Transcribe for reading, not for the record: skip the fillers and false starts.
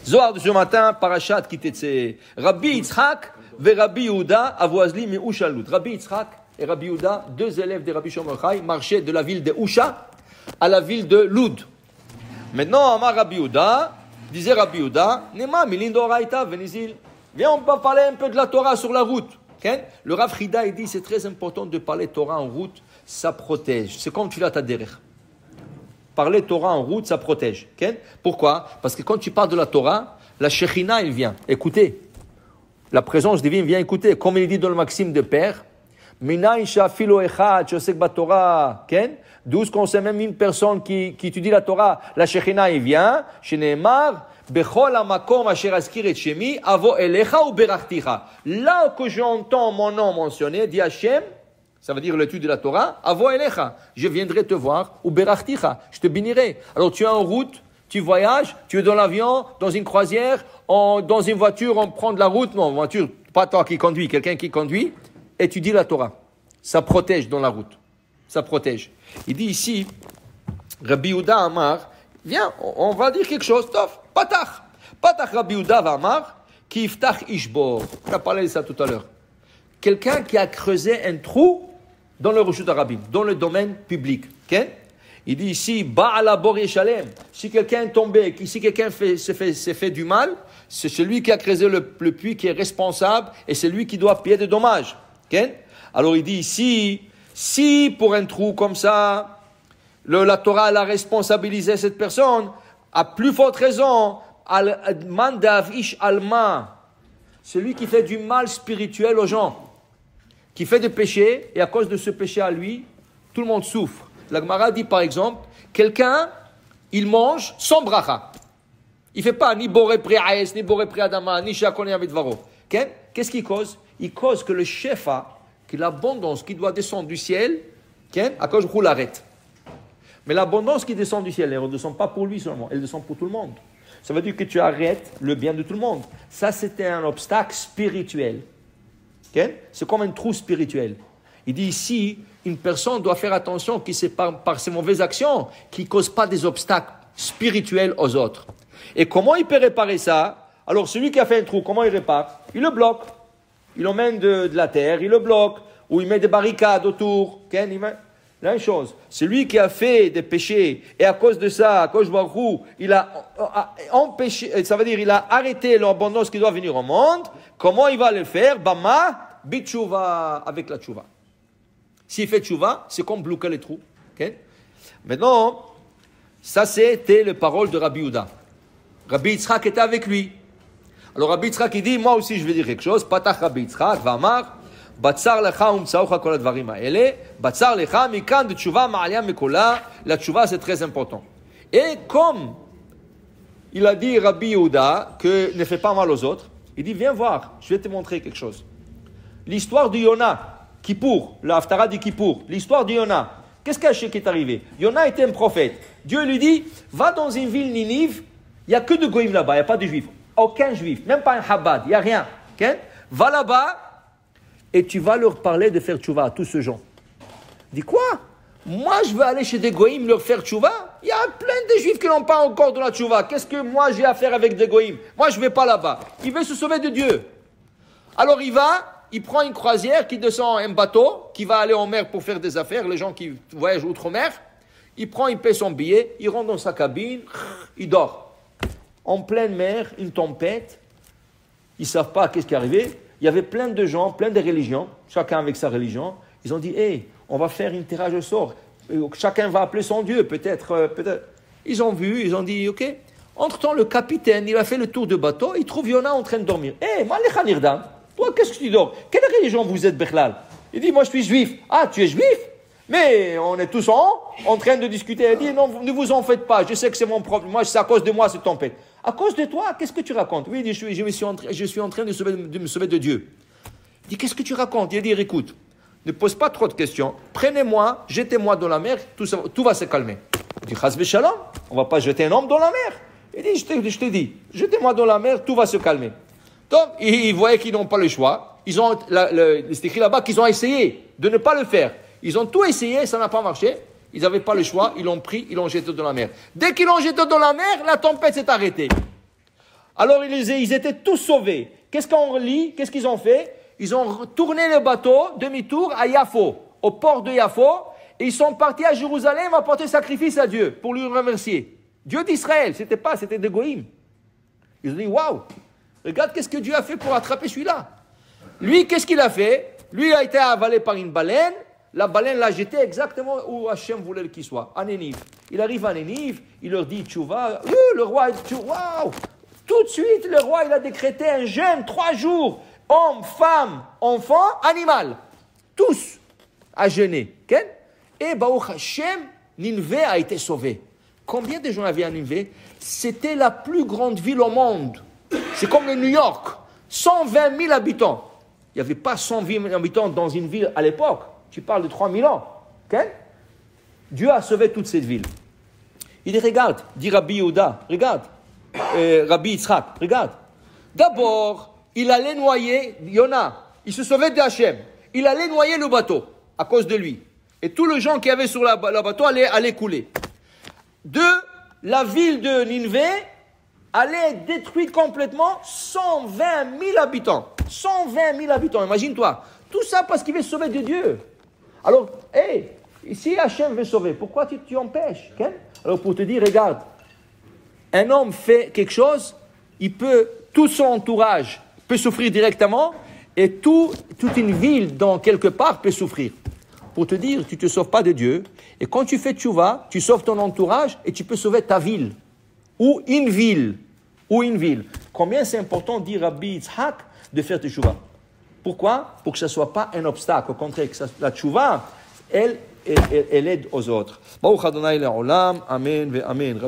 Zohar de ce matin, Parashat Kitetse. Rabbi Yitzhak ve Rabbi Yehuda avoazli mi Ushalut. Rabbi Yitzhak et Rabbi Yehuda, deux élèves de Rabbi Shimon Yochai, marchaient de la ville de Usha à la ville de Lud. Maintenant, Amar Rabbi Yehuda, disait Rabbi Yehuda, Nema milindo raita venizil. Viens, on va parler un peu de la Torah sur la route. Okay? Le Rav Chida, il dit, c'est très important de parler Torah en route, ça protège. C'est comme tu l'as ta derrière. Parler Torah en route, ça protège. Okay? Pourquoi? Parce que quand tu parles de la Torah, la Shekhinah, elle vient écouter. La présence divine vient écouter. Comme il dit dans le Maxime de Père, Minaï shafilo echad shosek batorah. D'où qu'on sait même une personne qui étudie la Torah, la Shekhinah, il vient. Sheneemar, bechol hamakom asher azkir et shemi, avo elecha ou berachticha. Là que j'entends mon nom mentionné, dit Hashem, ça veut dire l'étude de la Torah, avo elecha, je viendrai te voir, ou berachticha, je te bénirai. Alors tu es en route, tu voyages, tu es dans l'avion, dans une croisière, dans une voiture, on prend de la route, non, voiture, pas toi qui conduis, quelqu'un qui conduit, et tu dis la Torah. Ça protège dans la route. Ça protège. Il dit ici, Rabbi Yehuda Amar, viens, on va dire quelque chose, tof, patach. Patach Rabbi Yehuda Amar, qui iftach ishbor. On a parlé de ça tout à l'heure. Quelqu'un qui a creusé un trou dans le Reshut Harabim, dans le domaine public. Okay? Il dit ici, Ba'ala bor yeshalem. Si quelqu'un est tombé, si quelqu'un s'est fait du mal, c'est celui qui a creusé le puits qui est responsable et c'est lui qui doit payer des dommages. Okay? Alors il dit ici, si pour un trou comme ça, la Torah a responsabilisé cette personne, à plus forte raison, Mandav ish alma, celui qui fait du mal spirituel aux gens, qui fait des péchés, et à cause de ce péché à lui, tout le monde souffre. La Gemara dit par exemple, quelqu'un, il mange sans bracha. Il ne fait pas ni boré pri aes, ni boré pri adama, ni shakoni avidvaro. Qu'est-ce qu'il cause? Il cause que le shefa, que l'abondance qui doit descendre du ciel, à cause de l'arrête. Mais l'abondance qui descend du ciel, elle ne descend pas pour lui seulement, elle descend pour tout le monde. Ça veut dire que tu arrêtes le bien de tout le monde. Ça, c'était un obstacle spirituel. C'est comme un trou spirituel. Il dit ici, une personne doit faire attention que c'est par ses mauvaises actions qui ne causent pas des obstacles spirituels aux autres. Et comment il peut réparer ça? Alors, celui qui a fait un trou, comment il répare? Il le bloque. Il emmène de la terre, il le bloque, ou il met des barricades autour. La même chose. Celui qui a fait des péchés, et à cause de ça, à cause de Baruch, il a empêché, ça veut dire il a arrêté l'abondance qui doit venir au monde. Comment il va le faire? Bama, bitchouva, avec la tchouva. S'il fait tchouva, c'est comme bloquer les trous. Maintenant, ça c'était les paroles de Rabbi Yehuda. Rabbi Yitzhak était avec lui. Alors Rabbi Yitzhak il dit, moi aussi je vais dire quelque chose. Patach Rabbi Yitzhak, Vamar, Batsar lecha umtsaucha kol advarim haele, Batsar lecha mikan de tshuva ma'alia mekola. La tshuva c'est très important. Et comme il a dit Rabbi Yehuda que ne fait pas mal aux autres, il dit viens voir, je vais te montrer quelque chose. L'histoire de Yona, Kippour, la Haftara de Kippour, l'histoire de Yona. Qu'est-ce qui est arrivé? Yona était un prophète. Dieu lui dit, va dans une ville Ninive, il n'y a que de goïms là-bas, il n'y a pas de juifs. Aucun juif, même pas un Chabad, il n'y a rien. Okay? Va là-bas et tu vas leur parler de faire tchouva à tous ces gens. Dis quoi? Moi je veux aller chez des goïms leur faire tchouva? Il y a plein de juifs qui n'ont pas encore de la tchouva. Qu'est-ce que moi j'ai à faire avec des goïms? Moi je ne vais pas là-bas. Il veut se sauver de Dieu. Alors il prend une croisière qui descend un bateau, qui va aller en mer pour faire des affaires, les gens qui voyagent outre-mer. Il paie son billet, il rentre dans sa cabine, il dort. En pleine mer, une tempête, ils ne savent pas qu'est-ce qui est arrivé. Il y avait plein de gens, plein de religions, chacun avec sa religion. Ils ont dit, on va faire un tirage au sort. Chacun va appeler son Dieu, peut-être. Ils ont vu, ils ont dit, ok. Entre-temps, le capitaine, il a fait le tour du bateau, il trouve Yona en train de dormir. Malecha Nirdam, toi, qu'est-ce que tu dors? Quelle religion vous êtes, Bechlal? Il dit, moi, je suis juif. Ah, tu es juif? Mais on est tous en train de discuter. Il dit, non, ne vous en faites pas. Je sais que c'est mon problème. Moi, c'est à cause de moi, cette tempête. À cause de toi, qu'est-ce que tu racontes? Oui, il dit, je suis en train de me sauver de Dieu. Il dit, qu'est-ce que tu racontes? Il dit, écoute, ne pose pas trop de questions. Prenez-moi, jetez-moi dans la mer, tout va se calmer. Il dit, Chas Shalom, on ne va pas jeter un homme dans la mer. Il dit, je te dis, jetez-moi dans la mer, tout va se calmer. Donc, ils voyaient qu'ils n'ont pas le choix. C'est écrit là-bas qu'ils ont essayé de ne pas le faire. Ils ont tout essayé, ça n'a pas marché. Ils n'avaient pas le choix, ils l'ont pris, ils l'ont jeté dans la mer. Dès qu'ils l'ont jeté dans la mer, la tempête s'est arrêtée. Alors ils étaient tous sauvés. Qu'est-ce qu'on lit? Qu'est-ce qu'ils ont fait? Ils ont tourné le bateau, demi-tour, à Yafo, au port de Yafo, et ils sont partis à Jérusalem apporter sacrifice à Dieu pour lui remercier. Dieu d'Israël, c'était des goïms. Ils ont dit, waouh, regarde qu'est-ce que Dieu a fait pour attraper celui-là. Lui, qu'est-ce qu'il a fait? Lui, il a été avalé par une baleine. La baleine l'a jeté exactement où Hachem voulait qu'il soit, à Nénive. Il arrive à Nénive, il leur dit, Tchouva, le roi, waouh. Tout de suite, le roi, il a décrété un jeûne, 3 jours. Hommes, femmes, enfants, animal. Tous à jeûner. Okay? Et Baruch Hashem, Ninvé a été sauvé. Combien de gens avaient à Ninvé? C'était la plus grande ville au monde. C'est comme le New York. 120 000 habitants. Il n'y avait pas 120 000 habitants dans une ville à l'époque. Tu parles de 3000 ans. Okay? Dieu a sauvé toute cette ville. Il dit, regarde, dit Rabbi Yehuda, regarde. Rabbi Yitzhak, regarde. D'abord, il allait noyer Yona. Il se sauvait de Hachem. Il allait noyer le bateau à cause de lui. Et tous les gens qui avaient sur le bateau allaient couler. 2, la ville de Ninvé allait être détruite complètement, 120 000 habitants. 120 000 habitants, imagine-toi. Tout ça parce qu'il veut sauver de Dieu. Alors, si Hachem veut sauver, pourquoi tu empêches? Okay? Alors, pour te dire, regarde, un homme fait quelque chose, tout son entourage peut souffrir directement, et toute une ville, dans quelque part, peut souffrir. Pour te dire, tu ne te sauves pas de Dieu, et quand tu fais tchouva, tu sauves ton entourage, et tu peux sauver ta ville, ou une ville. Combien c'est important, dit Rabbi Yitzhak, de faire tchouva? Pourquoi? Pour que ce ne soit pas un obstacle, au contraire, que la tchouva, elle aide aux autres. Baruch Adonai le'olam, amen ve amen.